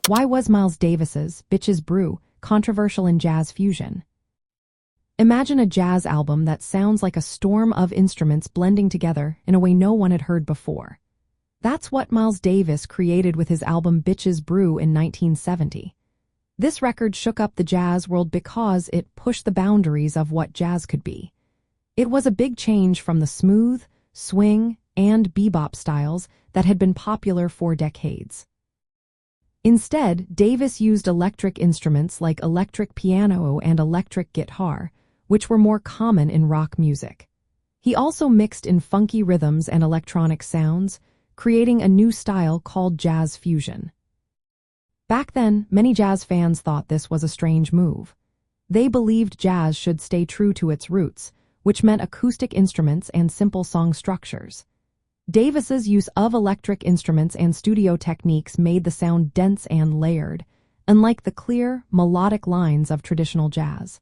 Why was Miles Davis's Bitches Brew controversial in jazz fusion? Imagine a jazz album that sounds like a storm of instruments blending together in a way no one had heard before. That's what Miles Davis created with his album Bitches Brew in 1970. This record shook up the jazz world because it pushed the boundaries of what jazz could be. It was a big change from the smooth, swing, and bebop styles that had been popular for decades. Instead, Davis used electric instruments like electric piano and electric guitar, which were more common in rock music. He also mixed in funky rhythms and electronic sounds, creating a new style called jazz fusion. Back then, many jazz fans thought this was a strange move. They believed jazz should stay true to its roots, which meant acoustic instruments and simple song structures. Davis's use of electric instruments and studio techniques made the sound dense and layered, unlike the clear, melodic lines of traditional jazz.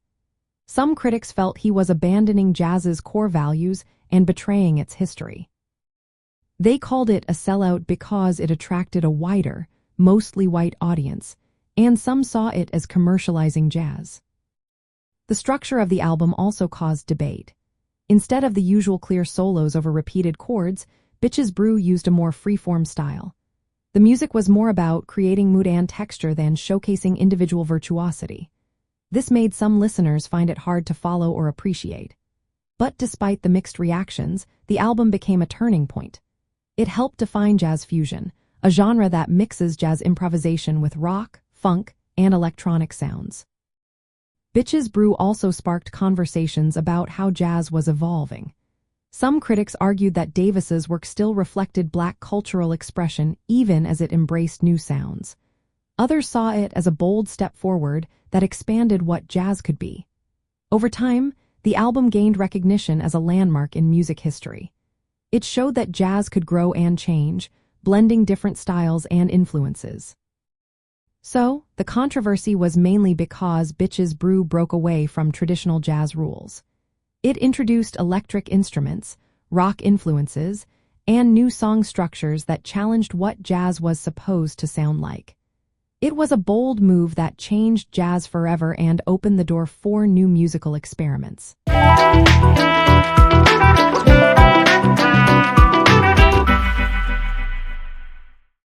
Some critics felt he was abandoning jazz's core values and betraying its history. They called it a sellout because it attracted a wider, mostly white audience, and some saw it as commercializing jazz. The structure of the album also caused debate. Instead of the usual clear solos over repeated chords, Bitches Brew used a more freeform style. The music was more about creating mood and texture than showcasing individual virtuosity. This made some listeners find it hard to follow or appreciate. But despite the mixed reactions, the album became a turning point. It helped define jazz fusion, a genre that mixes jazz improvisation with rock, funk, and electronic sounds. Bitches Brew also sparked conversations about how jazz was evolving. Some critics argued that Davis's work still reflected Black cultural expression even as it embraced new sounds. Others saw it as a bold step forward that expanded what jazz could be. Over time, the album gained recognition as a landmark in music history. It showed that jazz could grow and change, blending different styles and influences. So, the controversy was mainly because Bitches Brew broke away from traditional jazz rules. It introduced electric instruments, rock influences, and new song structures that challenged what jazz was supposed to sound like. It was a bold move that changed jazz forever and opened the door for new musical experiments.